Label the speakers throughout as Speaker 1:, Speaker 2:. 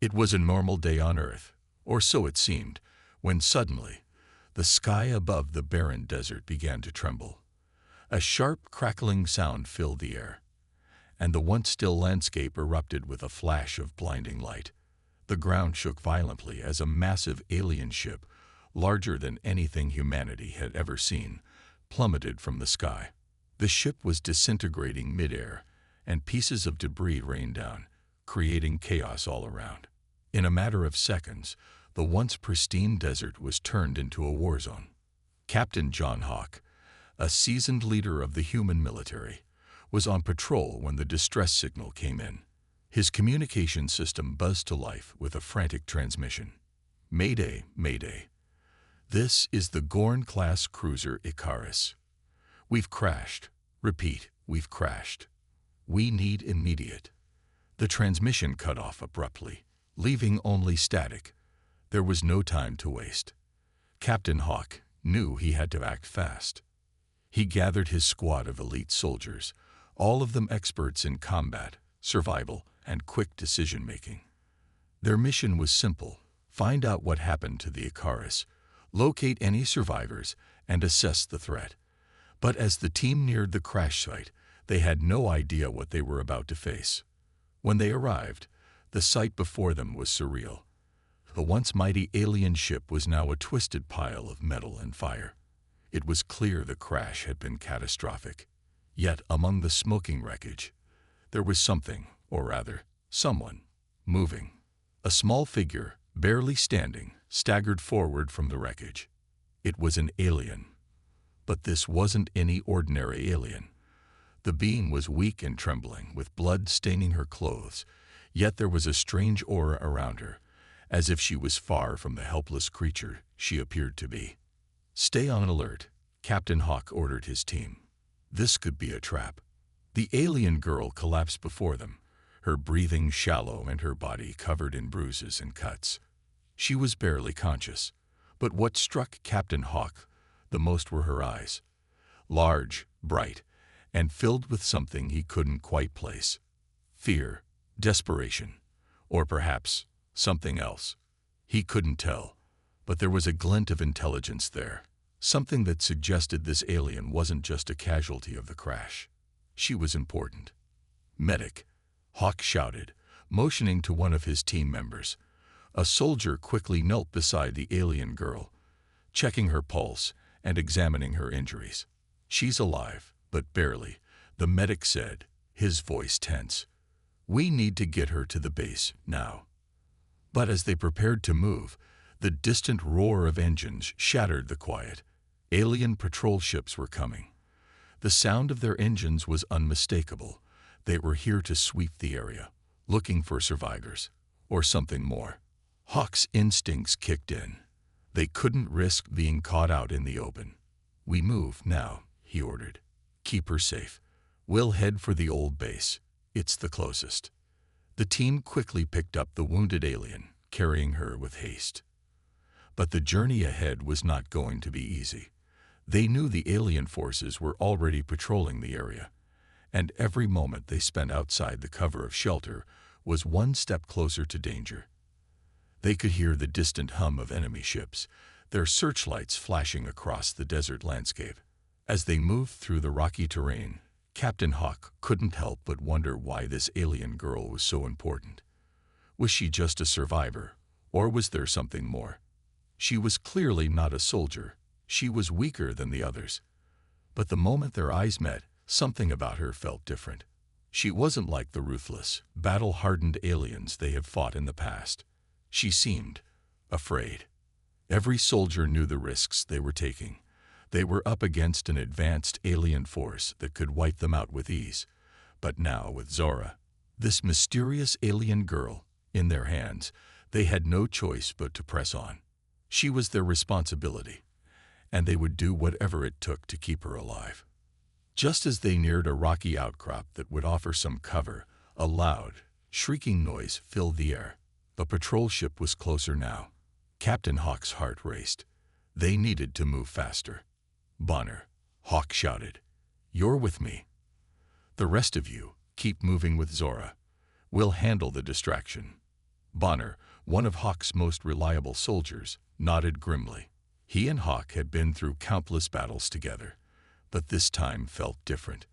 Speaker 1: It was a normal day on Earth, or so it seemed, when suddenly the sky above the barren desert began to tremble. A sharp, crackling sound filled the air, and the once still landscape erupted with a flash of blinding light. The ground shook violently as a massive alien ship, larger than anything humanity had ever seen, plummeted from the sky. The ship was disintegrating midair, and pieces of debris rained down, creating chaos all around. In a matter of seconds, the once pristine desert was turned into a war zone. Captain John Hawk, a seasoned leader of the human military, was on patrol when the distress signal came in. His communication system buzzed to life with a frantic transmission. "Mayday, Mayday. This is the Gorn-class cruiser Icarus. We've crashed. Repeat, we've crashed. We need immediate." The transmission cut off abruptly, leaving only static. There was no time to waste. Captain Hawk knew he had to act fast. He gathered his squad of elite soldiers, all of them experts in combat, survival, and quick decision-making. Their mission was simple: find out what happened to the Icarus, locate any survivors, and assess the threat. But as the team neared the crash site, they had no idea what they were about to face. When they arrived, the sight before them was surreal. The once mighty alien ship was now a twisted pile of metal and fire. It was clear the crash had been catastrophic. Yet among the smoking wreckage, there was something, or rather, someone, moving. A small figure, barely standing, staggered forward from the wreckage. It was an alien. But this wasn't any ordinary alien. The being was weak and trembling, with blood staining her clothes, yet there was a strange aura around her, as if she was far from the helpless creature she appeared to be. "Stay on alert," Captain Hawk ordered his team. This could be a trap. The alien girl collapsed before them, her breathing shallow and her body covered in bruises and cuts. She was barely conscious, but what struck Captain Hawk the most were her eyes. Large, bright, and filled with something he couldn't quite place. Fear, desperation, or perhaps something else. He couldn't tell, but there was a glint of intelligence there, something that suggested this alien wasn't just a casualty of the crash. She was important. "Medic," Hawk shouted, motioning to one of his team members. A soldier quickly knelt beside the alien girl, checking her pulse and examining her injuries. "She's alive, but barely," the medic said, his voice tense. "We need to get her to the base now." But as they prepared to move, the distant roar of engines shattered the quiet. Alien patrol ships were coming. The sound of their engines was unmistakable. They were here to sweep the area, looking for survivors, or something more. Hawk's instincts kicked in. They couldn't risk being caught out in the open. "We move now," he ordered. "Keep her safe. We'll head for the old base. It's the closest." The team quickly picked up the wounded alien, carrying her with haste. But the journey ahead was not going to be easy. They knew the alien forces were already patrolling the area, and every moment they spent outside the cover of shelter was one step closer to danger. They could hear the distant hum of enemy ships, their searchlights flashing across the desert landscape. As they moved through the rocky terrain, Captain Hawk couldn't help but wonder why this alien girl was so important. Was she just a survivor, or was there something more? She was clearly not a soldier. She was weaker than the others. But the moment their eyes met, something about her felt different. She wasn't like the ruthless, battle-hardened aliens they had fought in the past. She seemed afraid. Every soldier knew the risks they were taking. They were up against an advanced alien force that could wipe them out with ease. But now, with Zora, this mysterious alien girl, in their hands, they had no choice but to press on. She was their responsibility, and they would do whatever it took to keep her alive. Just as they neared a rocky outcrop that would offer some cover, a loud, shrieking noise filled the air. A patrol ship was closer now. Captain Hawk's heart raced. They needed to move faster. "Bonner," Hawk shouted, "you're with me. The rest of you, keep moving with Zora. We'll handle the distraction." Bonner, one of Hawk's most reliable soldiers, nodded grimly. He and Hawk had been through countless battles together, but this time felt different.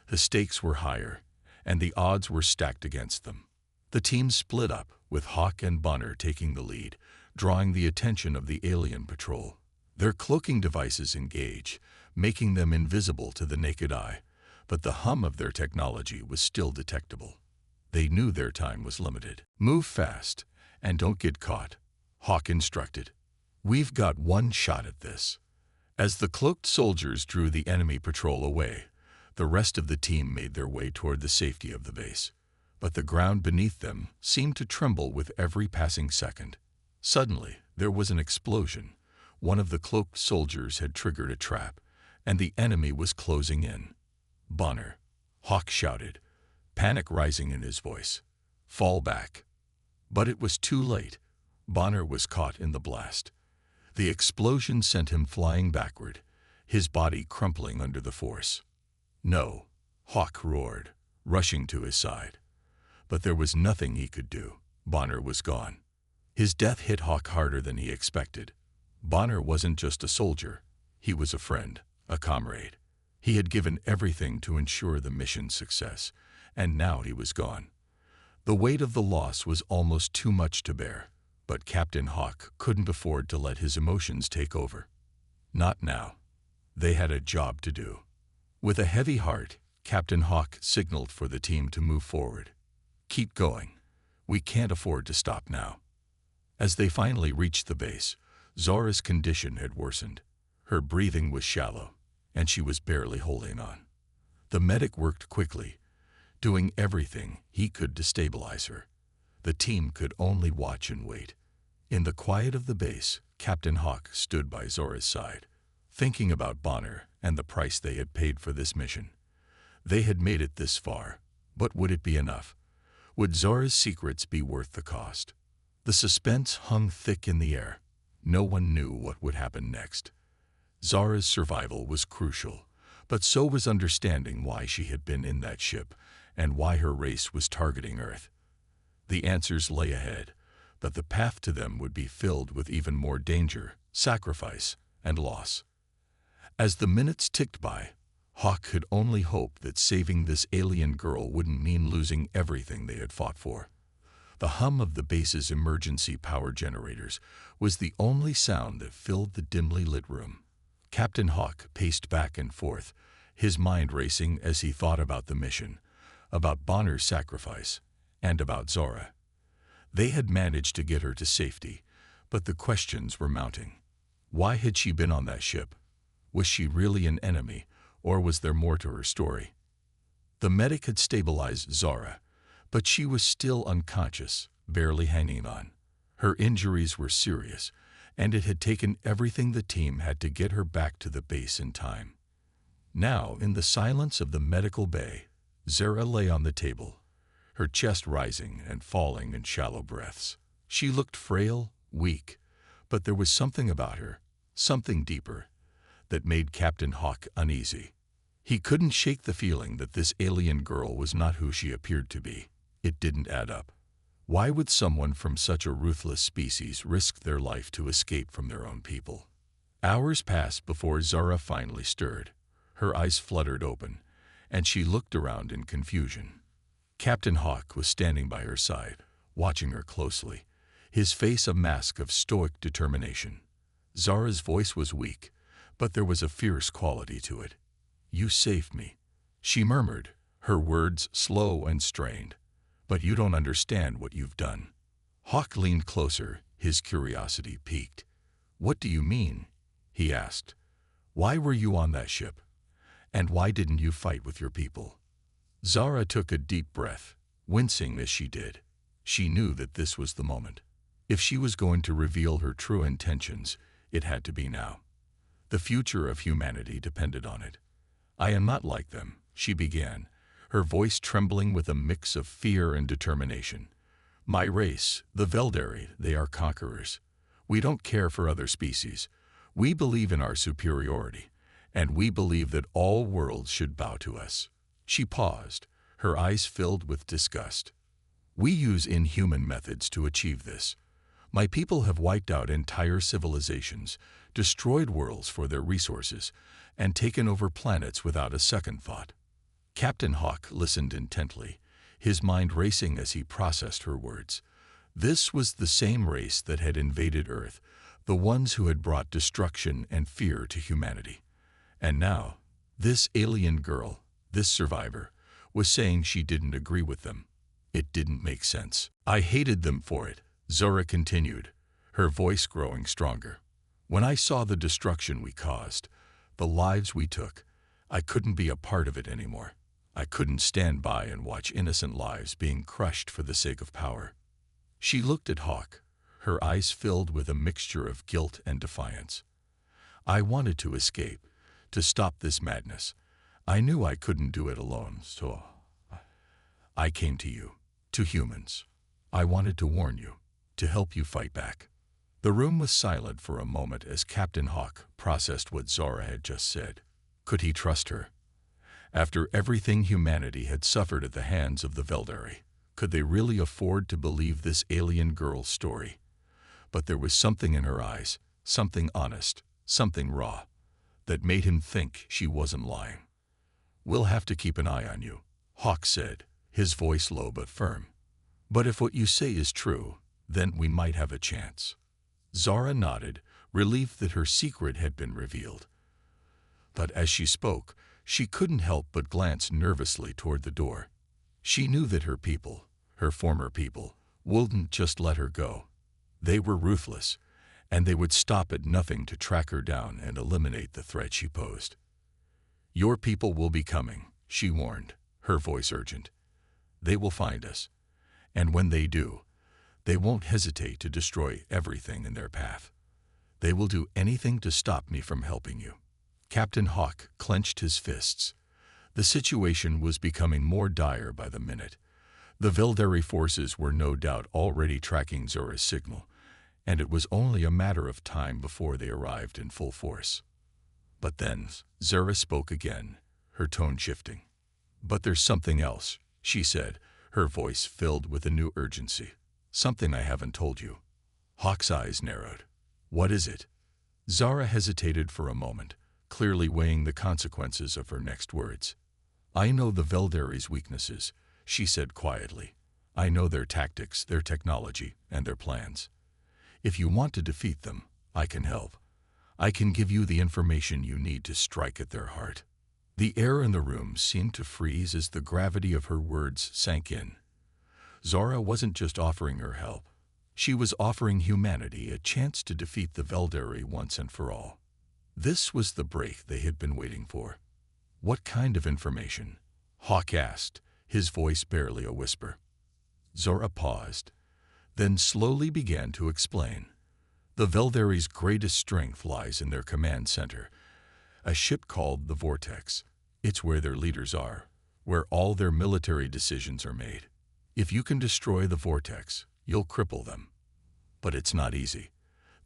Speaker 1: The stakes were higher, and the odds were stacked against them. The team split up, with Hawk and Bonner taking the lead, drawing the attention of the alien patrol. Their cloaking devices engage, making them invisible to the naked eye, but the hum of their technology was still detectable. They knew their time was limited. "Move fast, and don't get caught," Hawk instructed. "We've got one shot at this." As the cloaked soldiers drew the enemy patrol away, the rest of the team made their way toward the safety of the base. But the ground beneath them seemed to tremble with every passing second. Suddenly, there was an explosion. One of the cloaked soldiers had triggered a trap, and the enemy was closing in. "Bonner," Hawk shouted, panic rising in his voice. "Fall back." But it was too late. Bonner was caught in the blast. The explosion sent him flying backward, his body crumpling under the force. "No," Hawk roared, rushing to his side. But there was nothing he could do. Bonner was gone. His death hit Hawk harder than he expected. Bonner wasn't just a soldier. He was a friend, a comrade. He had given everything to ensure the mission's success, and now he was gone. The weight of the loss was almost too much to bear, but Captain Hawk couldn't afford to let his emotions take over. Not now. They had a job to do. With a heavy heart, Captain Hawk signaled for the team to move forward. "Keep going. We can't afford to stop now." As they finally reached the base, Zora's condition had worsened. Her breathing was shallow, and she was barely holding on. The medic worked quickly, doing everything he could to stabilize her. The team could only watch and wait. In the quiet of the base, Captain Hawk stood by Zora's side, thinking about Bonner and the price they had paid for this mission. They had made it this far, but would it be enough? Would Zora's secrets be worth the cost? The suspense hung thick in the air. No one knew what would happen next. Zora's survival was crucial, but so was understanding why she had been in that ship and why her race was targeting Earth. The answers lay ahead, but the path to them would be filled with even more danger, sacrifice, and loss. As the minutes ticked by, Hawk could only hope that saving this alien girl wouldn't mean losing everything they had fought for. The hum of the base's emergency power generators was the only sound that filled the dimly lit room. Captain Hawk paced back and forth, his mind racing as he thought about the mission, about Bonner's sacrifice, and about Zora. They had managed to get her to safety, but the questions were mounting. Why had she been on that ship? Was she really an enemy, or was there more to her story? The medic had stabilized Zora, but she was still unconscious, barely hanging on. Her injuries were serious, and it had taken everything the team had to get her back to the base in time. Now, in the silence of the medical bay, Zora lay on the table, her chest rising and falling in shallow breaths. She looked frail, weak, but there was something about her, something deeper, that made Captain Hawk uneasy. He couldn't shake the feeling that this alien girl was not who she appeared to be. It didn't add up. Why would someone from such a ruthless species risk their life to escape from their own people? Hours passed before Zora finally stirred. Her eyes fluttered open, and she looked around in confusion. Captain Hawk was standing by her side, watching her closely, his face a mask of stoic determination. Zora's voice was weak, but there was a fierce quality to it. "You saved me," she murmured, her words slow and strained. "But you don't understand what you've done." Hawk leaned closer, his curiosity piqued. "What do you mean?" he asked. "Why were you on that ship? And why didn't you fight with your people?" Zora took a deep breath, wincing as she did. She knew that this was the moment. If she was going to reveal her true intentions, it had to be now. The future of humanity depended on it. "I am not like them," she began, her voice trembling with a mix of fear and determination. "My race, the Veldari, they are conquerors. We don't care for other species. We believe in our superiority, and we believe that all worlds should bow to us." She paused, her eyes filled with disgust. We use inhuman methods to achieve this. My people have wiped out entire civilizations, destroyed worlds for their resources, and taken over planets without a second thought. Captain Hawk listened intently, his mind racing as he processed her words. This was the same race that had invaded Earth, the ones who had brought destruction and fear to humanity. And now, this alien girl, this survivor, was saying she didn't agree with them. It didn't make sense. I hated them for it, Zora continued, her voice growing stronger. When I saw the destruction we caused, the lives we took, I couldn't be a part of it anymore. I couldn't stand by and watch innocent lives being crushed for the sake of power. She looked at Hawk, her eyes filled with a mixture of guilt and defiance. I wanted to escape, to stop this madness. I knew I couldn't do it alone, so I came to you, to humans. I wanted to warn you, to help you fight back. The room was silent for a moment as Captain Hawk processed what Zora had just said. Could he trust her? After everything humanity had suffered at the hands of the Veldari, could they really afford to believe this alien girl's story? But there was something in her eyes, something honest, something raw, that made him think she wasn't lying. We'll have to keep an eye on you, Hawk said, his voice low but firm. But if what you say is true, then we might have a chance. Zara nodded, relieved that her secret had been revealed. But as she spoke, she couldn't help but glance nervously toward the door. She knew that her people, her former people, wouldn't just let her go. They were ruthless, and they would stop at nothing to track her down and eliminate the threat she posed. Your people will be coming, she warned, her voice urgent. They will find us, and when they do, they won't hesitate to destroy everything in their path. They will do anything to stop me from helping you. Captain Hawk clenched his fists. The situation was becoming more dire by the minute. The Veldari forces were no doubt already tracking Zora's signal, and it was only a matter of time before they arrived in full force. But then, Zora spoke again, her tone shifting. But there's something else, she said, her voice filled with a new urgency. Something I haven't told you. Hawk's eyes narrowed. What is it? Zara hesitated for a moment, clearly weighing the consequences of her next words. I know the Veldari's weaknesses, she said quietly. I know their tactics, their technology, and their plans. If you want to defeat them, I can help. I can give you the information you need to strike at their heart. The air in the room seemed to freeze as the gravity of her words sank in. Zora wasn't just offering her help. She was offering humanity a chance to defeat the Veldari once and for all. This was the break they had been waiting for. What kind of information? Hawk asked, his voice barely a whisper. Zora paused, then slowly began to explain. The Veldari's greatest strength lies in their command center, a ship called the Vortex. It's where their leaders are, where all their military decisions are made. If you can destroy the Vortex, you'll cripple them. But it's not easy.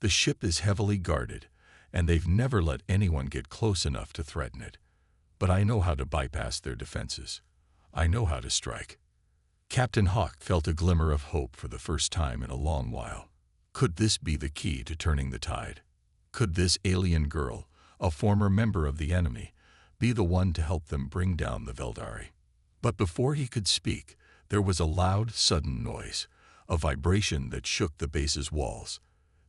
Speaker 1: The ship is heavily guarded, and they've never let anyone get close enough to threaten it. But I know how to bypass their defenses. I know how to strike. Captain Hawk felt a glimmer of hope for the first time in a long while. Could this be the key to turning the tide? Could this alien girl, a former member of the enemy, be the one to help them bring down the Veldari? But before he could speak, there was a loud, sudden noise, a vibration that shook the base's walls.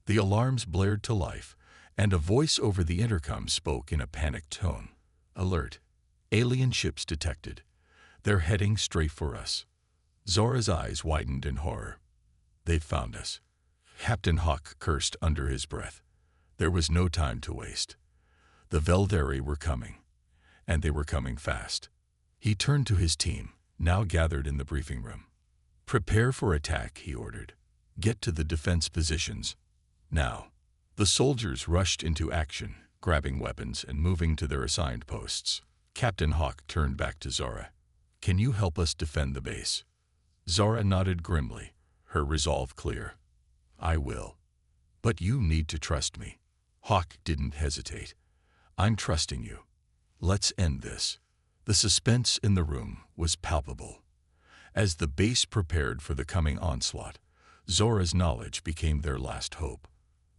Speaker 1: The alarms blared to life, and a voice over the intercom spoke in a panicked tone. Alert. Alien ships detected. They're heading straight for us. Zora's eyes widened in horror. They've found us. Captain Hawk cursed under his breath. There was no time to waste. The Veldari were coming, and they were coming fast. He turned to his team, now gathered in the briefing room. Prepare for attack, he ordered. Get to the defense positions. Now. The soldiers rushed into action, grabbing weapons and moving to their assigned posts. Captain Hawk turned back to Zora. Can you help us defend the base? Zora nodded grimly, her resolve clear. I will. But you need to trust me. Hawk didn't hesitate. I'm trusting you. Let's end this. The suspense in the room was palpable. As the base prepared for the coming onslaught, Zora's knowledge became their last hope.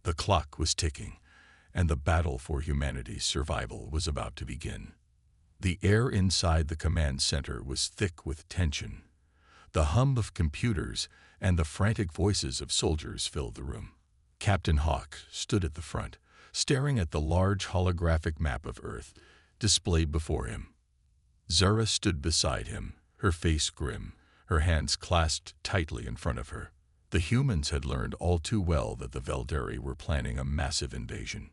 Speaker 1: The clock was ticking, and the battle for humanity's survival was about to begin. The air inside the command center was thick with tension. The hum of computers and the frantic voices of soldiers filled the room. Captain Hawk stood at the front, staring at the large holographic map of Earth displayed before him. Zora stood beside him, her face grim, her hands clasped tightly in front of her. The humans had learned all too well that the Veldari were planning a massive invasion.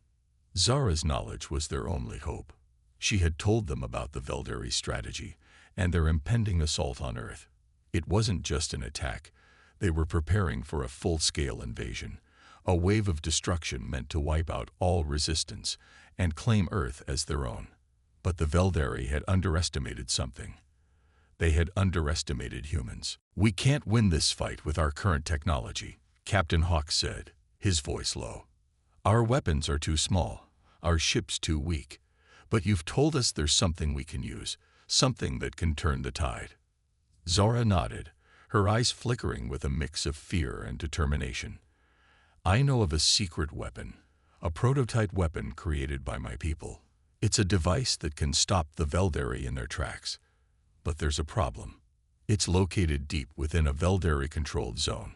Speaker 1: Zora's knowledge was their only hope. She had told them about the Veldari strategy and their impending assault on Earth. It wasn't just an attack. They were preparing for a full-scale invasion, a wave of destruction meant to wipe out all resistance and claim Earth as their own. But the Veldari had underestimated something. They had underestimated humans. "We can't win this fight with our current technology," Captain Hawk said, his voice low. "Our weapons are too small, our ships too weak. But you've told us there's something we can use, something that can turn the tide." Zora nodded, her eyes flickering with a mix of fear and determination. "I know of a secret weapon, a prototype weapon created by my people. It's a device that can stop the Veldari in their tracks. But there's a problem. It's located deep within a Veldari-controlled zone.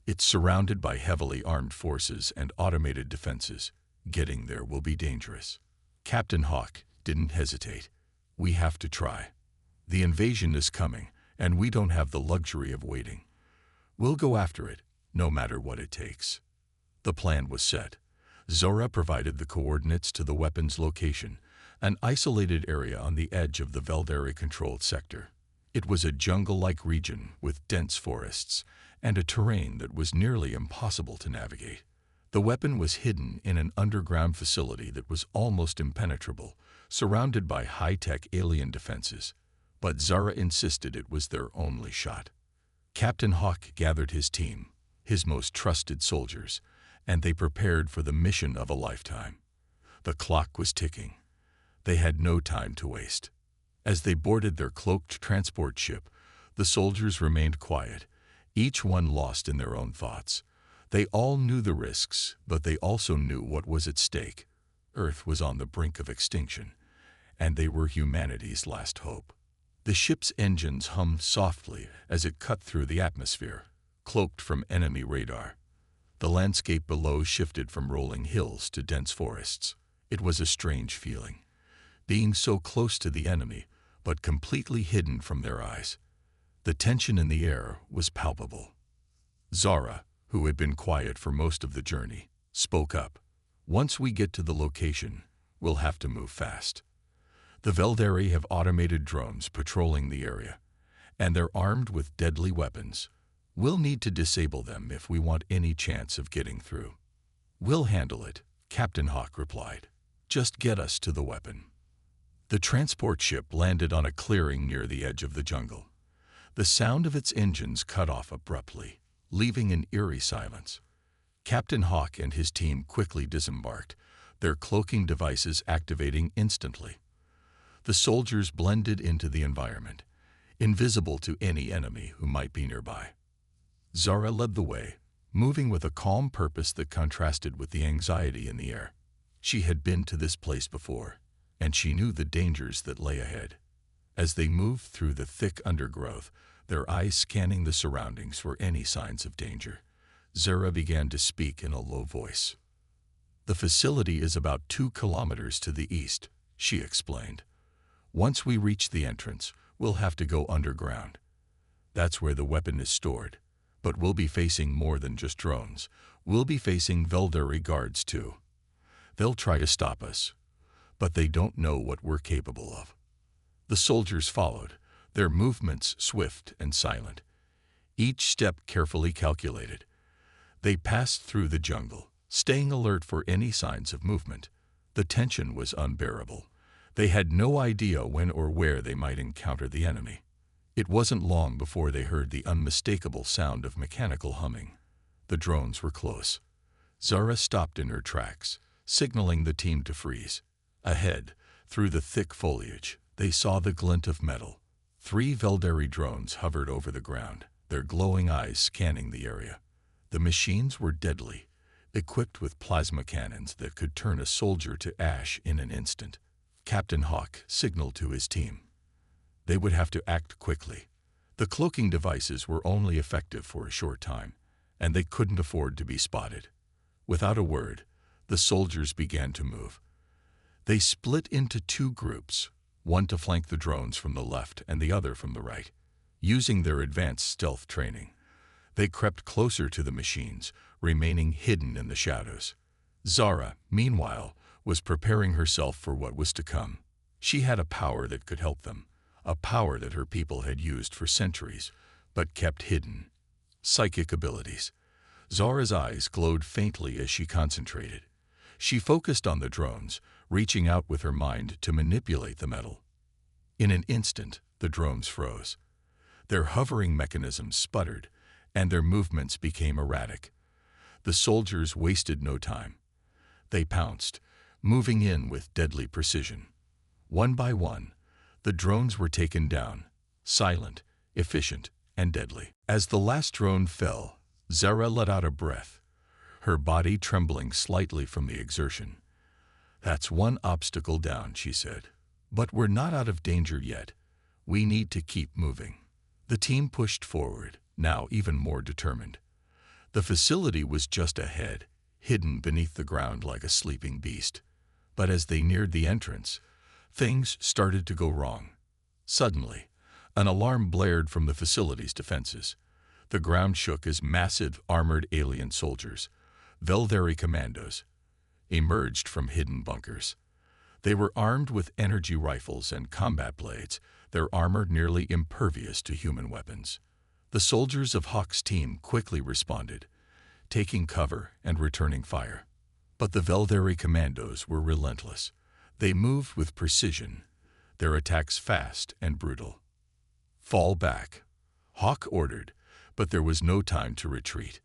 Speaker 1: It's surrounded by heavily armed forces and automated defenses. Getting there will be dangerous." Captain Hawk didn't hesitate. "We have to try. The invasion is coming, and we don't have the luxury of waiting. We'll go after it, no matter what it takes." The plan was set. Zora provided the coordinates to the weapon's location, an isolated area on the edge of the Veldari-controlled sector. It was a jungle-like region with dense forests and a terrain that was nearly impossible to navigate. The weapon was hidden in an underground facility that was almost impenetrable, surrounded by high-tech alien defenses. But Zara insisted it was their only shot. Captain Hawk gathered his team, his most trusted soldiers, and they prepared for the mission of a lifetime. The clock was ticking. They had no time to waste. As they boarded their cloaked transport ship, the soldiers remained quiet, each one lost in their own thoughts. They all knew the risks, but they also knew what was at stake. Earth was on the brink of extinction, and they were humanity's last hope. The ship's engines hummed softly as it cut through the atmosphere, cloaked from enemy radar. The landscape below shifted from rolling hills to dense forests. It was a strange feeling, being so close to the enemy, but completely hidden from their eyes. The tension in the air was palpable. Zara, who had been quiet for most of the journey, spoke up. "Once we get to the location, we'll have to move fast. The Veldari have automated drones patrolling the area, and they're armed with deadly weapons. We'll need to disable them if we want any chance of getting through." "We'll handle it," Captain Hawk replied. "Just get us to the weapon." The transport ship landed on a clearing near the edge of the jungle. The sound of its engines cut off abruptly, leaving an eerie silence. Captain Hawk and his team quickly disembarked, their cloaking devices activating instantly. The soldiers blended into the environment, invisible to any enemy who might be nearby. Zara led the way, moving with a calm purpose that contrasted with the anxiety in the air. She had been to this place before, and she knew the dangers that lay ahead. As they moved through the thick undergrowth, their eyes scanning the surroundings for any signs of danger, Zara began to speak in a low voice. "The facility is about 2 kilometers to the east," she explained. "Once we reach the entrance, we'll have to go underground. That's where the weapon is stored. But we'll be facing more than just drones. We'll be facing Veldari guards too. They'll try to stop us, but they don't know what we're capable of." The soldiers followed, their movements swift and silent, each step carefully calculated. They passed through the jungle, staying alert for any signs of movement. The tension was unbearable. They had no idea when or where they might encounter the enemy. It wasn't long before they heard the unmistakable sound of mechanical humming. The drones were close. Zara stopped in her tracks, signaling the team to freeze. Ahead, through the thick foliage, they saw the glint of metal, 3 Veldari drones hovered over the ground, their glowing eyes scanning the area. The machines were deadly, equipped with plasma cannons that could turn a soldier to ash in an instant. Captain Hawk signaled to his team. They would have to act quickly. The cloaking devices were only effective for a short time, and they couldn't afford to be spotted. Without a word, the soldiers began to move. They split into 2 groups, one to flank the drones from the left and the other from the right. Using their advanced stealth training, they crept closer to the machines, remaining hidden in the shadows. Zara, meanwhile, was preparing herself for what was to come. She had a power that could help them, a power that her people had used for centuries, but kept hidden. Psychic abilities. Zara's eyes glowed faintly as she concentrated. She focused on the drones, reaching out with her mind to manipulate the metal. In an instant, the drones froze. Their hovering mechanisms sputtered, and their movements became erratic. The soldiers wasted no time. They pounced, moving in with deadly precision. One by one, the drones were taken down, silent, efficient, and deadly. As the last drone fell, Zara let out a breath, her body trembling slightly from the exertion. "That's one obstacle down," she said. "But we're not out of danger yet. We need to keep moving." The team pushed forward, now even more determined. The facility was just ahead, hidden beneath the ground like a sleeping beast. But as they neared the entrance, things started to go wrong. Suddenly, an alarm blared from the facility's defenses. The ground shook as massive armored alien soldiers, Veldari commandos, emerged from hidden bunkers. They were armed with energy rifles and combat blades, their armor nearly impervious to human weapons. The soldiers of Hawk's team quickly responded, taking cover and returning fire. But the Veldari commandos were relentless. They moved with precision, their attacks fast and brutal. "Fall back," Hawk ordered, but there was no time to retreat.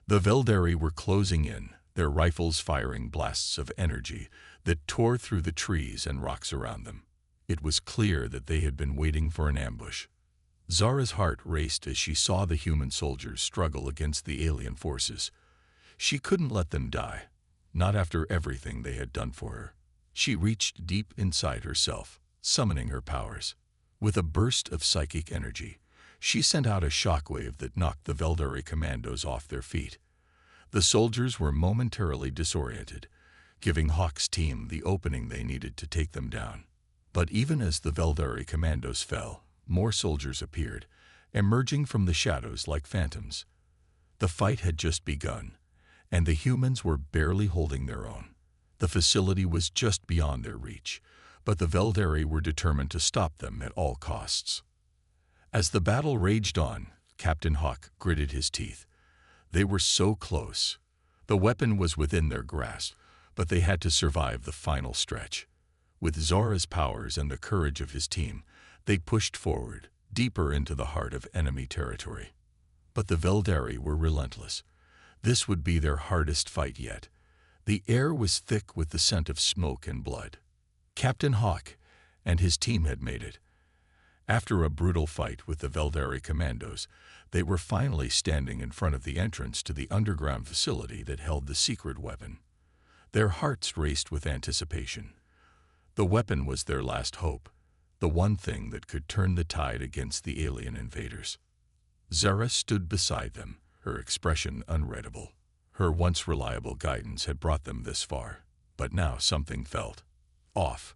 Speaker 1: The Veldari were closing in, their rifles firing blasts of energy that tore through the trees and rocks around them. It was clear that they had been waiting for an ambush. Zara's heart raced as she saw the human soldiers struggle against the alien forces. She couldn't let them die, not after everything they had done for her. She reached deep inside herself, summoning her powers. With a burst of psychic energy, she sent out a shockwave that knocked the Veldari commandos off their feet. The soldiers were momentarily disoriented, giving Hawk's team the opening they needed to take them down. But even as the Veldari commandos fell, more soldiers appeared, emerging from the shadows like phantoms. The fight had just begun, and the humans were barely holding their own. The facility was just beyond their reach, but the Veldari were determined to stop them at all costs. As the battle raged on, Captain Hawk gritted his teeth. They were so close. The weapon was within their grasp, but they had to survive the final stretch. With Zara's powers and the courage of his team, they pushed forward, deeper into the heart of enemy territory. But the Veldari were relentless. This would be their hardest fight yet. The air was thick with the scent of smoke and blood. Captain Hawk and his team had made it. After a brutal fight with the Veldari commandos, they were finally standing in front of the entrance to the underground facility that held the secret weapon. Their hearts raced with anticipation. The weapon was their last hope, the one thing that could turn the tide against the alien invaders. Zara stood beside them, her expression unreadable. Her once reliable guidance had brought them this far, but now something felt off.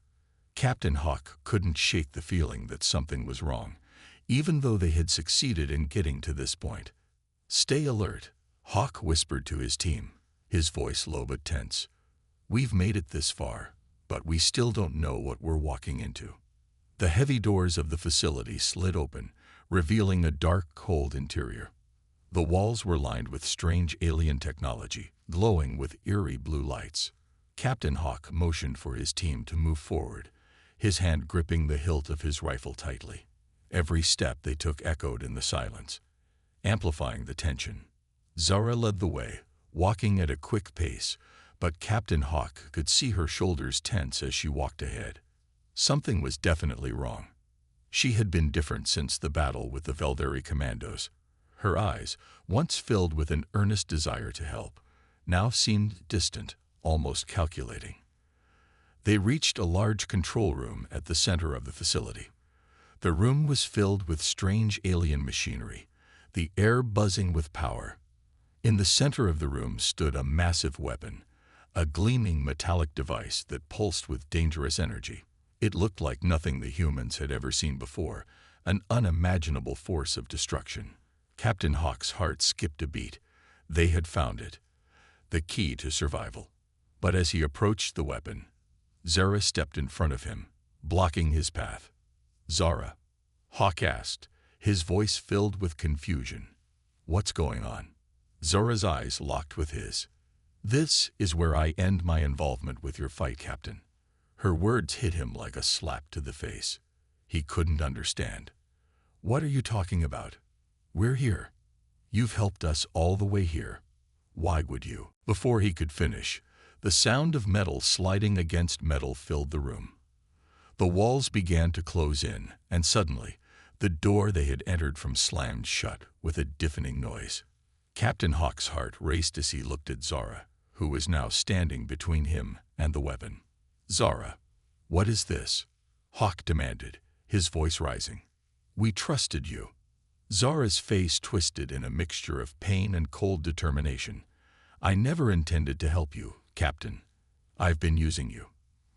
Speaker 1: Captain Hawk couldn't shake the feeling that something was wrong, even though they had succeeded in getting to this point. "Stay alert," Hawk whispered to his team, his voice low but tense. "We've made it this far, but we still don't know what we're walking into." The heavy doors of the facility slid open, revealing a dark, cold interior. The walls were lined with strange alien technology, glowing with eerie blue lights. Captain Hawk motioned for his team to move forward, his hand gripping the hilt of his rifle tightly. Every step they took echoed in the silence, amplifying the tension. Zara led the way, walking at a quick pace, but Captain Hawk could see her shoulders tense as she walked ahead. Something was definitely wrong. She had been different since the battle with the Veldari commandos. Her eyes, once filled with an earnest desire to help, now seemed distant, almost calculating. They reached a large control room at the center of the facility. The room was filled with strange alien machinery, the air buzzing with power. In the center of the room stood a massive weapon, a gleaming metallic device that pulsed with dangerous energy. It looked like nothing the humans had ever seen before, an unimaginable force of destruction. Captain Hawk's heart skipped a beat. They had found it, the key to survival. But as he approached the weapon, Zara stepped in front of him, blocking his path. "Zara," Hawk asked, his voice filled with confusion. "What's going on?" Zara's eyes locked with his. "This is where I end my involvement with your fight, Captain." Her words hit him like a slap to the face. He couldn't understand. "What are you talking about? We're here. You've helped us all the way here. Why would you?" Before he could finish, the sound of metal sliding against metal filled the room. The walls began to close in, and suddenly, the door they had entered from slammed shut with a deafening noise. Captain Hawk's heart raced as he looked at Zara, who was now standing between him and the weapon. "Zara, what is this?" Hawk demanded, his voice rising. "We trusted you." Zara's face twisted in a mixture of pain and cold determination. "I never intended to help you, Captain. I've been using you.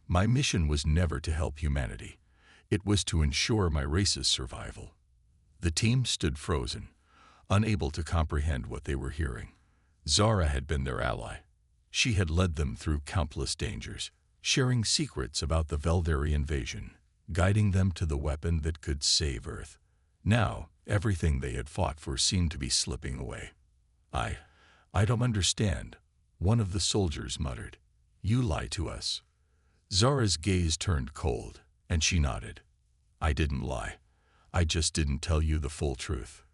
Speaker 1: My mission was never to help humanity. It was to ensure my race's survival." The team stood frozen, unable to comprehend what they were hearing. Zara had been their ally. She had led them through countless dangers, sharing secrets about the Veldari invasion, guiding them to the weapon that could save Earth. Now, everything they had fought for seemed to be slipping away. I don't understand," one of the soldiers muttered. "You lie to us." Zara's gaze turned cold, and she nodded. "I didn't lie. I just didn't tell you the full truth.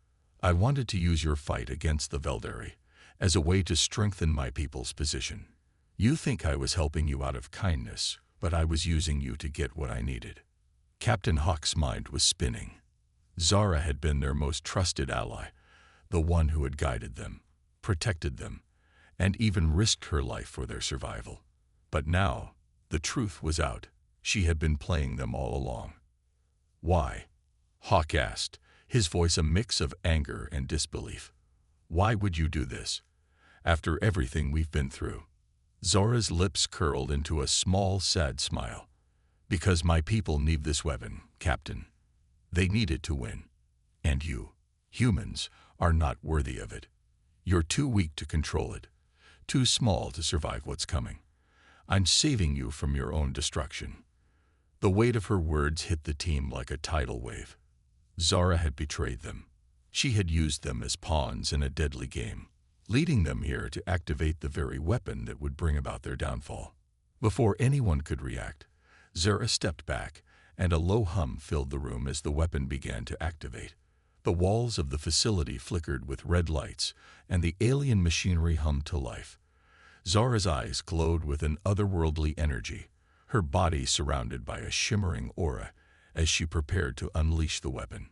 Speaker 1: I wanted to use your fight against the Veldari as a way to strengthen my people's position. You think I was helping you out of kindness, but I was using you to get what I needed." Captain Hawk's mind was spinning. Zara had been their most trusted ally, the one who had guided them, protected them, and even risked her life for their survival. But now, the truth was out. She had been playing them all along. "Why?" Hawk asked, his voice a mix of anger and disbelief. "Why would you do this? After everything we've been through?" Zara's lips curled into a small, sad smile. "Because my people need this weapon, Captain. They need it to win. And you, humans, are not worthy of it. You're too weak to control it, too small to survive what's coming. I'm saving you from your own destruction." The weight of her words hit the team like a tidal wave. Zara had betrayed them. She had used them as pawns in a deadly game, leading them here to activate the very weapon that would bring about their downfall. Before anyone could react, Zara stepped back, and a low hum filled the room as the weapon began to activate. The walls of the facility flickered with red lights, and the alien machinery hummed to life. Zara's eyes glowed with an otherworldly energy, her body surrounded by a shimmering aura as she prepared to unleash the weapon.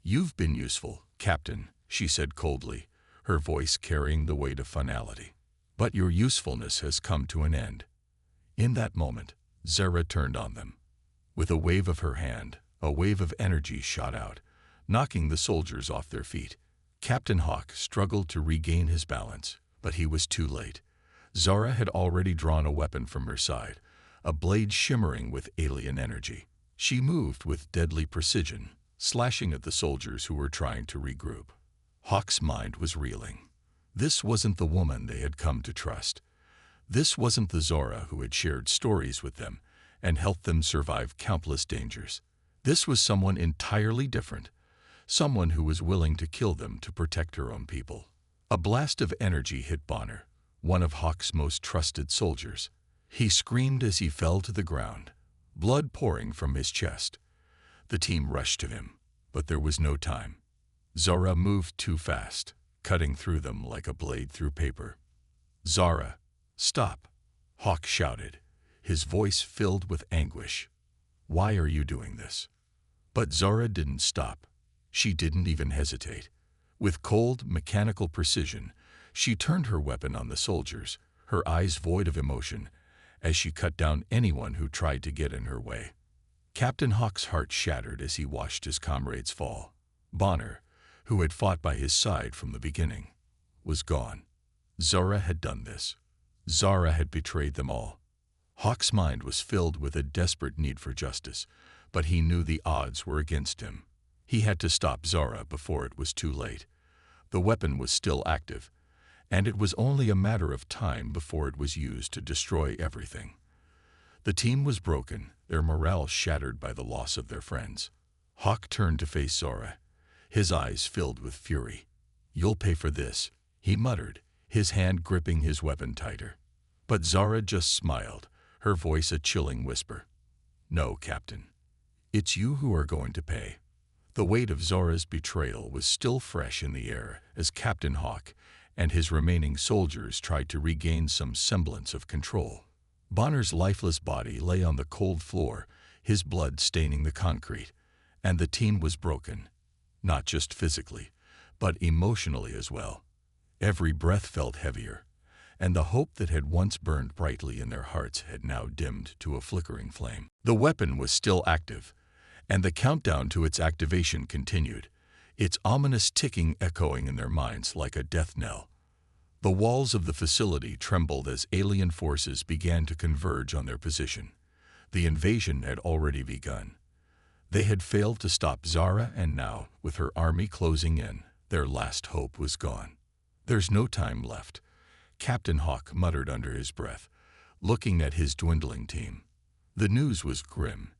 Speaker 1: "You've been useful, Captain," she said coldly, her voice carrying the weight of finality. "But your usefulness has come to an end." In that moment, Zara turned on them. With a wave of her hand, a wave of energy shot out, knocking the soldiers off their feet. Captain Hawk struggled to regain his balance, but he was too late. Zara had already drawn a weapon from her side, a blade shimmering with alien energy. She moved with deadly precision, slashing at the soldiers who were trying to regroup. Hawk's mind was reeling. This wasn't the woman they had come to trust. This wasn't the Zara who had shared stories with them and helped them survive countless dangers. This was someone entirely different, someone who was willing to kill them to protect her own people. A blast of energy hit Bonner, one of Hawk's most trusted soldiers. He screamed as he fell to the ground, blood pouring from his chest. The team rushed to him, but there was no time. Zara moved too fast, cutting through them like a blade through paper. "Zara, stop!" Hawk shouted, his voice filled with anguish. "Why are you doing this?" But Zara didn't stop. She didn't even hesitate. With cold, mechanical precision, she turned her weapon on the soldiers, her eyes void of emotion, as she cut down anyone who tried to get in her way. Captain Hawk's heart shattered as he watched his comrades fall. Bonner, who had fought by his side from the beginning, was gone. Zara had done this. Zara had betrayed them all. Hawk's mind was filled with a desperate need for justice, but he knew the odds were against him. He had to stop Zara before it was too late. The weapon was still active, and it was only a matter of time before it was used to destroy everything. The team was broken, their morale shattered by the loss of their friends. Hawk turned to face Zara, his eyes filled with fury. "You'll pay for this," he muttered, his hand gripping his weapon tighter. But Zara just smiled, her voice a chilling whisper. "No, Captain. It's you who are going to pay." The weight of Zara's betrayal was still fresh in the air as Captain Hawk and his remaining soldiers tried to regain some semblance of control. Bonner's lifeless body lay on the cold floor, his blood staining the concrete, and the team was broken, not just physically, but emotionally as well. Every breath felt heavier, and the hope that had once burned brightly in their hearts had now dimmed to a flickering flame. The weapon was still active, and the countdown to its activation continued, its ominous ticking echoing in their minds like a death knell. The walls of the facility trembled as alien forces began to converge on their position. The invasion had already begun. They had failed to stop Zara, and now, with her army closing in, their last hope was gone. "There's no time left," Captain Hawk muttered under his breath, looking at his dwindling team. The news was grim.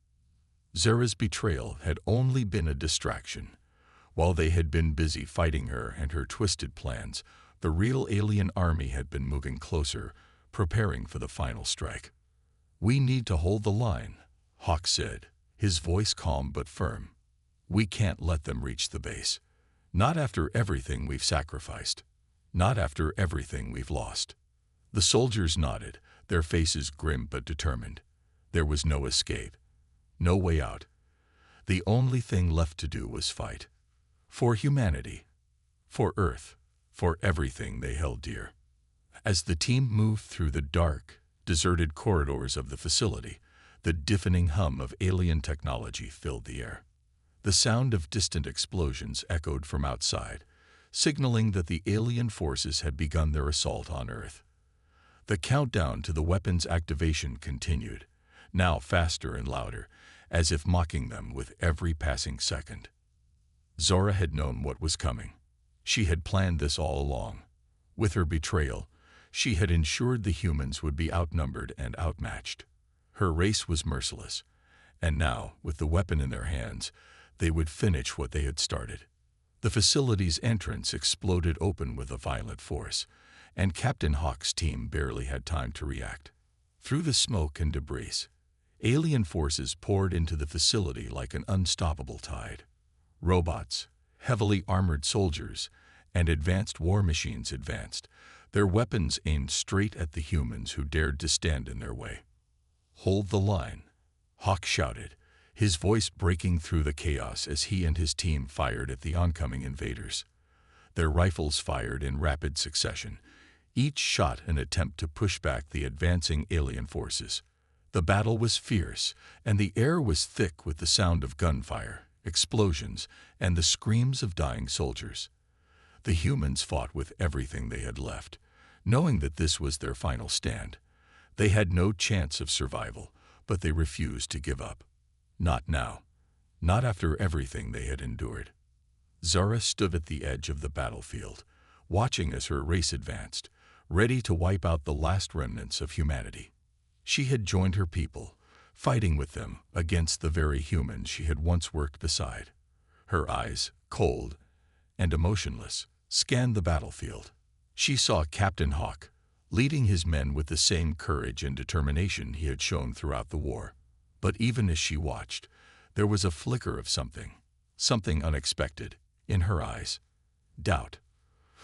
Speaker 1: Zara's betrayal had only been a distraction. While they had been busy fighting her and her twisted plans, the real alien army had been moving closer, preparing for the final strike. "We need to hold the line," Hawk said, his voice calm but firm. "We can't let them reach the base. Not after everything we've sacrificed. Not after everything we've lost." The soldiers nodded, their faces grim but determined. There was no escape, no way out. The only thing left to do was fight. For humanity, for Earth, for everything they held dear. As the team moved through the dark, deserted corridors of the facility, the deafening hum of alien technology filled the air. The sound of distant explosions echoed from outside, signaling that the alien forces had begun their assault on Earth. The countdown to the weapon's activation continued, now faster and louder, as if mocking them with every passing second. Zara had known what was coming. She had planned this all along. With her betrayal, she had ensured the humans would be outnumbered and outmatched. Her race was merciless, and now, with the weapon in their hands, they would finish what they had started. The facility's entrance exploded open with a violent force, and Captain Hawk's team barely had time to react. Through the smoke and debris, alien forces poured into the facility like an unstoppable tide. Robots, heavily armored soldiers, and advanced war machines advanced, their weapons aimed straight at the humans who dared to stand in their way. "Hold the line," Hawk shouted, his voice breaking through the chaos as he and his team fired at the oncoming invaders. Their rifles fired in rapid succession, each shot an attempt to push back the advancing alien forces. The battle was fierce, and the air was thick with the sound of gunfire, explosions, and the screams of dying soldiers. The humans fought with everything they had left, knowing that this was their final stand. They had no chance of survival, but they refused to give up. Not now. Not after everything they had endured. Zara stood at the edge of the battlefield, watching as her race advanced, ready to wipe out the last remnants of humanity. She had joined her people, fighting with them against the very humans she had once worked beside. Her eyes, cold and emotionless, scanned the battlefield. She saw Captain Hawk, leading his men with the same courage and determination he had shown throughout the war. But even as she watched, there was a flicker of something unexpected, in her eyes. Doubt.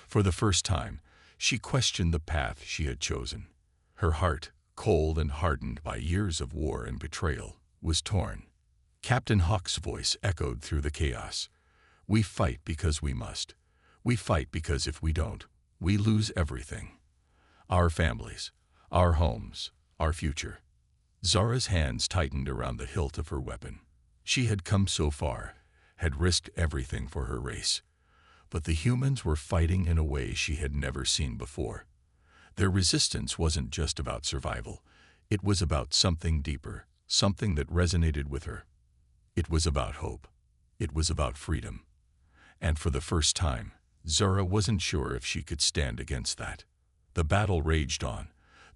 Speaker 1: For the first time, she questioned the path she had chosen. Her heart, cold and hardened by years of war and betrayal, was torn. Captain Hawk's voice echoed through the chaos. "We fight because we must. We fight because if we don't, we lose everything. Our families, our homes, our future." Zara's hands tightened around the hilt of her weapon. She had come so far, had risked everything for her race. But the humans were fighting in a way she had never seen before. Their resistance wasn't just about survival. It was about something deeper, something that resonated with her. It was about hope. It was about freedom. And for the first time, Zara wasn't sure if she could stand against that. The battle raged on,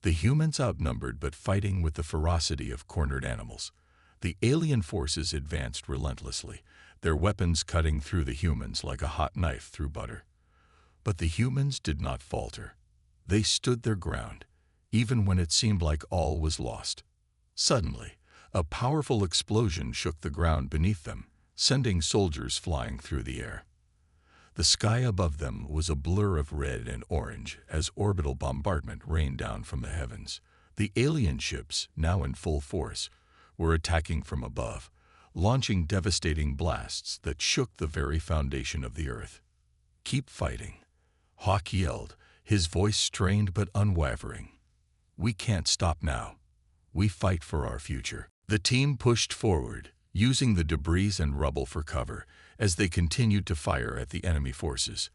Speaker 1: the humans outnumbered but fighting with the ferocity of cornered animals. The alien forces advanced relentlessly, their weapons cutting through the humans like a hot knife through butter. But the humans did not falter. They stood their ground, even when it seemed like all was lost. Suddenly, a powerful explosion shook the ground beneath them, sending soldiers flying through the air. The sky above them was a blur of red and orange as orbital bombardment rained down from the heavens. The alien ships, now in full force, were attacking from above, launching devastating blasts that shook the very foundation of the earth. "Keep fighting," Hawk yelled, his voice strained but unwavering. "We can't stop now. We fight for our future." The team pushed forward, using the debris and rubble for cover as they continued to fire at the enemy forces.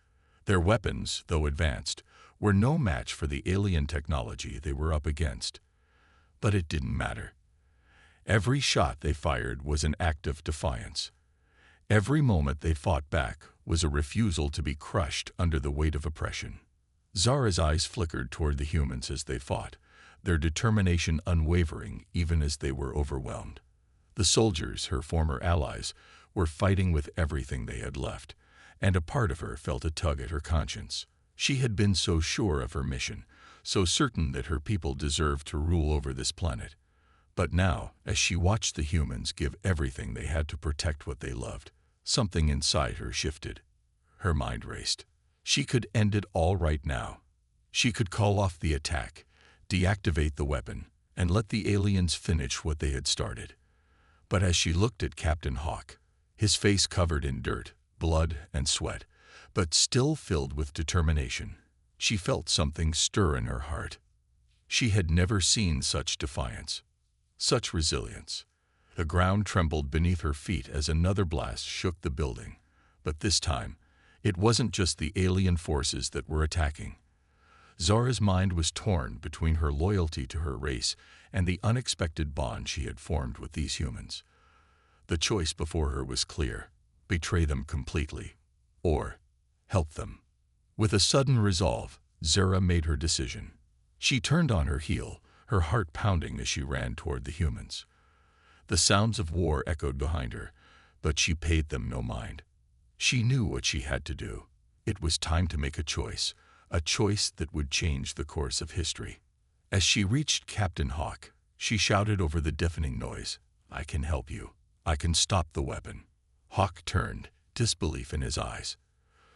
Speaker 1: Their weapons, though advanced, were no match for the alien technology they were up against. But it didn't matter. Every shot they fired was an act of defiance. Every moment they fought back was a refusal to be crushed under the weight of oppression. Zara's eyes flickered toward the humans as they fought, their determination unwavering even as they were overwhelmed. The soldiers, her former allies, were fighting with everything they had left, and a part of her felt a tug at her conscience. She had been so sure of her mission, so certain that her people deserved to rule over this planet. But now, as she watched the humans give everything they had to protect what they loved, something inside her shifted. Her mind raced. She could end it all right now. She could call off the attack, deactivate the weapon, and let the aliens finish what they had started. But as she looked at Captain Hawk, his face covered in dirt, blood, and sweat, but still filled with determination, she felt something stir in her heart. She had never seen such defiance, such resilience. The ground trembled beneath her feet as another blast shook the building. But this time, it wasn't just the alien forces that were attacking. Zara's mind was torn between her loyalty to her race and the unexpected bond she had formed with these humans. The choice before her was clear: betray them completely, or help them. With a sudden resolve, Zara made her decision. She turned on her heel, her heart pounding as she ran toward the humans. The sounds of war echoed behind her, but she paid them no mind. She knew what she had to do. It was time to make a choice that would change the course of history. As she reached Captain Hawk, she shouted over the deafening noise, "I can help you. I can stop the weapon." Hawk turned, disbelief in his eyes.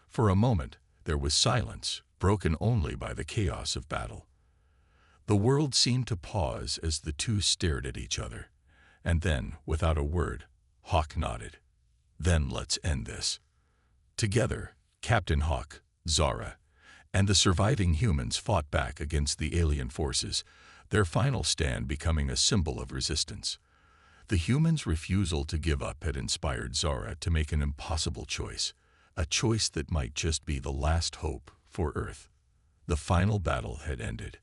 Speaker 1: For a moment, there was silence, broken only by the chaos of battle. The world seemed to pause as the two stared at each other. And then, without a word, Hawk nodded. "Then let's end this." Together, Captain Hawk, Zara, and the surviving humans fought back against the alien forces, their final stand becoming a symbol of resistance. The humans' refusal to give up had inspired Zara to make an impossible choice, a choice that might just be the last hope for Earth. The final battle had ended.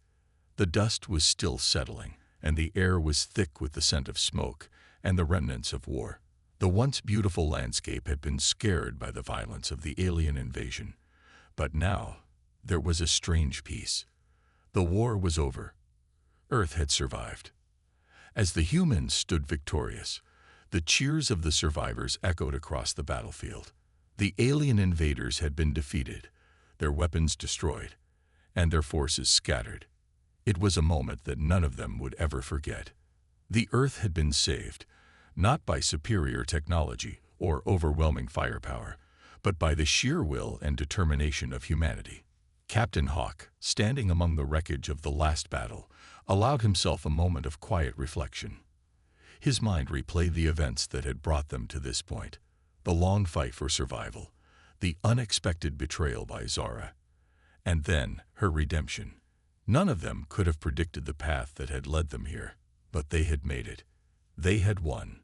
Speaker 1: The dust was still settling, and the air was thick with the scent of smoke and the remnants of war. The once beautiful landscape had been scared by the violence of the alien invasion. But now, there was a strange peace. The war was over. Earth had survived. As the humans stood victorious, the cheers of the survivors echoed across the battlefield. The alien invaders had been defeated, their weapons destroyed, and their forces scattered. It was a moment that none of them would ever forget. The Earth had been saved, not by superior technology or overwhelming firepower, but by the sheer will and determination of humanity. Captain Hawk, standing among the wreckage of the last battle, allowed himself a moment of quiet reflection. His mind replayed the events that had brought them to this point, the long fight for survival, the unexpected betrayal by Zara, and then her redemption. None of them could have predicted the path that had led them here, but they had made it. They had won.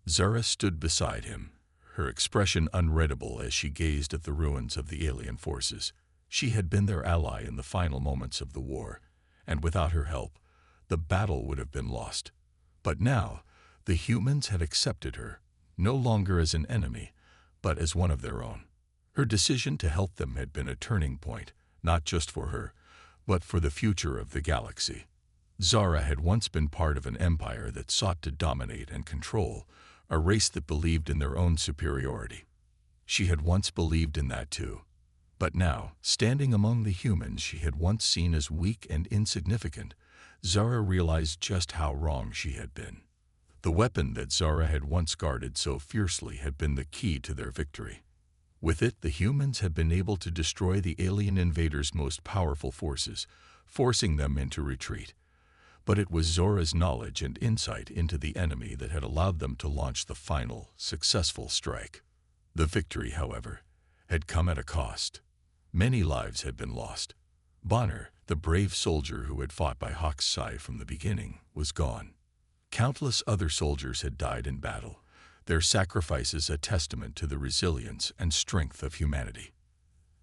Speaker 1: Zara stood beside him, her expression unreadable as she gazed at the ruins of the alien forces. She had been their ally in the final moments of the war, and without her help, the battle would have been lost. But now, the humans had accepted her, no longer as an enemy, but as one of their own. Her decision to help them had been a turning point, not just for her, but for the future of the galaxy. Zara had once been part of an empire that sought to dominate and control, a race that believed in their own superiority. She had once believed in that too. But now, standing among the humans she had once seen as weak and insignificant, Zara realized just how wrong she had been. The weapon that Zara had once guarded so fiercely had been the key to their victory. With it, the humans had been able to destroy the alien invaders' most powerful forces, forcing them into retreat. But it was Zora's knowledge and insight into the enemy that had allowed them to launch the final, successful strike. The victory, however, had come at a cost. Many lives had been lost. Bonner, the brave soldier who had fought by Hawk's side from the beginning, was gone. Countless other soldiers had died in battle, their sacrifices a testament to the resilience and strength of humanity.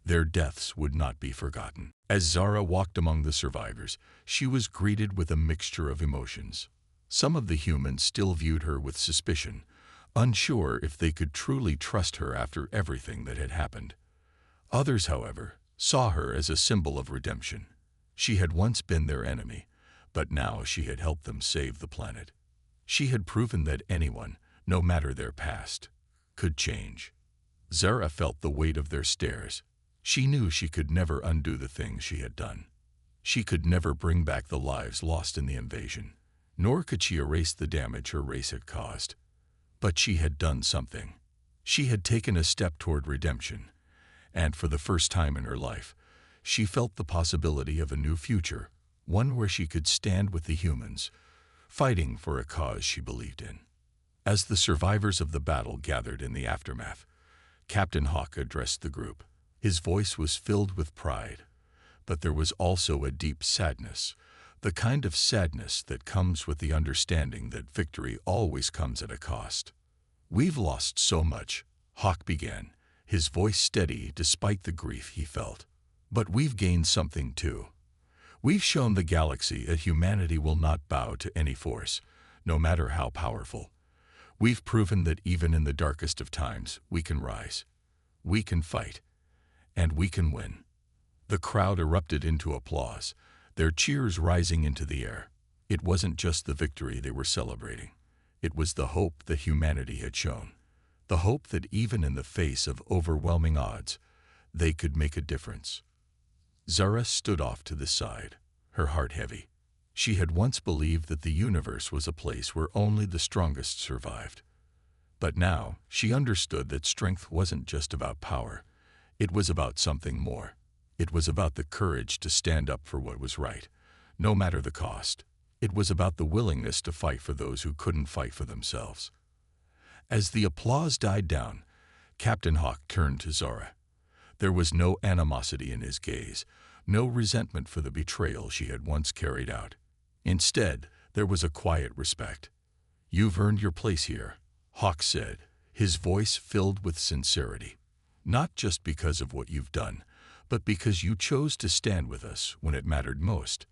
Speaker 1: Their deaths would not be forgotten. As Zara walked among the survivors, she was greeted with a mixture of emotions. Some of the humans still viewed her with suspicion, unsure if they could truly trust her after everything that had happened. Others, however, saw her as a symbol of redemption. She had once been their enemy, but now she had helped them save the planet. She had proven that anyone, no matter their past, could change. Zara felt the weight of their stares. She knew she could never undo the things she had done. She could never bring back the lives lost in the invasion, nor could she erase the damage her race had caused. But she had done something. She had taken a step toward redemption, and for the first time in her life, she felt the possibility of a new future, one where she could stand with the humans, fighting for a cause she believed in. As the survivors of the battle gathered in the aftermath, Captain Hawk addressed the group. His voice was filled with pride, but there was also a deep sadness, the kind of sadness that comes with the understanding that victory always comes at a cost. "We've lost so much," Hawk began, his voice steady despite the grief he felt. "But we've gained something too. We've shown the galaxy that humanity will not bow to any force, no matter how powerful. We've proven that even in the darkest of times, we can rise. We can fight. And we can win." The crowd erupted into applause, their cheers rising into the air. It wasn't just the victory they were celebrating. It was the hope that humanity had shown. The hope that even in the face of overwhelming odds, they could make a difference. Zara stood off to the side, her heart heavy. She had once believed that the universe was a place where only the strongest survived. But now she understood that strength wasn't just about power. It was about something more. It was about the courage to stand up for what was right, no matter the cost. It was about the willingness to fight for those who couldn't fight for themselves. As the applause died down, Captain Hawk turned to Zara. There was no animosity in his gaze, no resentment for the betrayal she had once carried out. Instead, there was a quiet respect. "You've earned your place here," Hawk said, his voice filled with sincerity. "Not just because of what you've done, but because you chose to stand with us when it mattered most.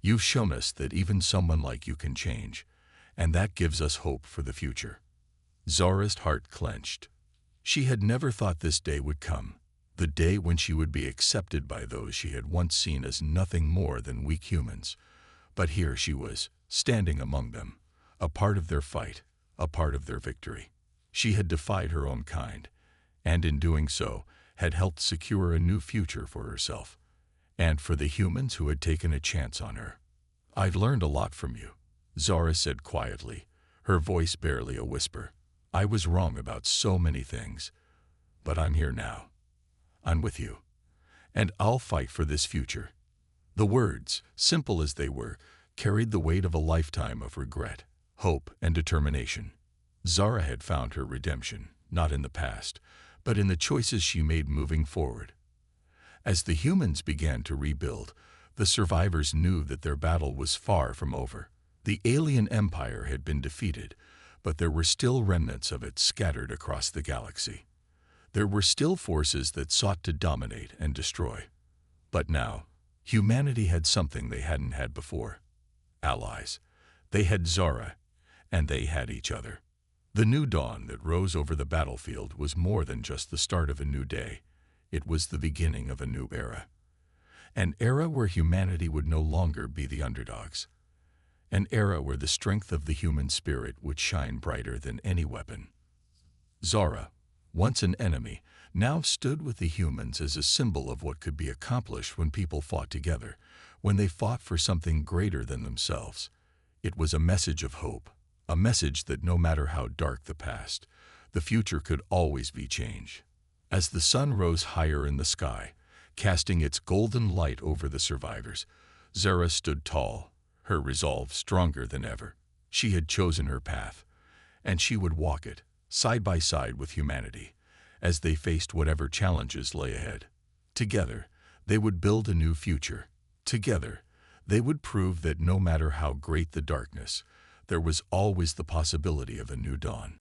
Speaker 1: You've shown us that even someone like you can change, and that gives us hope for the future." Zara's heart clenched. She had never thought this day would come, the day when she would be accepted by those she had once seen as nothing more than weak humans. But here she was, standing among them, a part of their fight, a part of their victory. She had defied her own kind, and in doing so, had helped secure a new future for herself, and for the humans who had taken a chance on her. "I've learned a lot from you," Zara said quietly, her voice barely a whisper. "I was wrong about so many things, but I'm here now. I'm with you, and I'll fight for this future." The words, simple as they were, carried the weight of a lifetime of regret, hope, and determination. Zara had found her redemption, not in the past, but in the choices she made moving forward. As the humans began to rebuild, the survivors knew that their battle was far from over. The alien empire had been defeated, but there were still remnants of it scattered across the galaxy. There were still forces that sought to dominate and destroy. But now, humanity had something they hadn't had before. Allies. They had Zara, and they had each other. The new dawn that rose over the battlefield was more than just the start of a new day. It was the beginning of a new era. An era where humanity would no longer be the underdogs. An era where the strength of the human spirit would shine brighter than any weapon. Zara, once an enemy, now stood with the humans as a symbol of what could be accomplished when people fought together, when they fought for something greater than themselves. It was a message of hope, a message that no matter how dark the past, the future could always be changed. As the sun rose higher in the sky, casting its golden light over the survivors, Zara stood tall, her resolve stronger than ever. She had chosen her path, and she would walk it, side by side with humanity, as they faced whatever challenges lay ahead. Together, they would build a new future. Together, they would prove that no matter how great the darkness, there was always the possibility of a new dawn.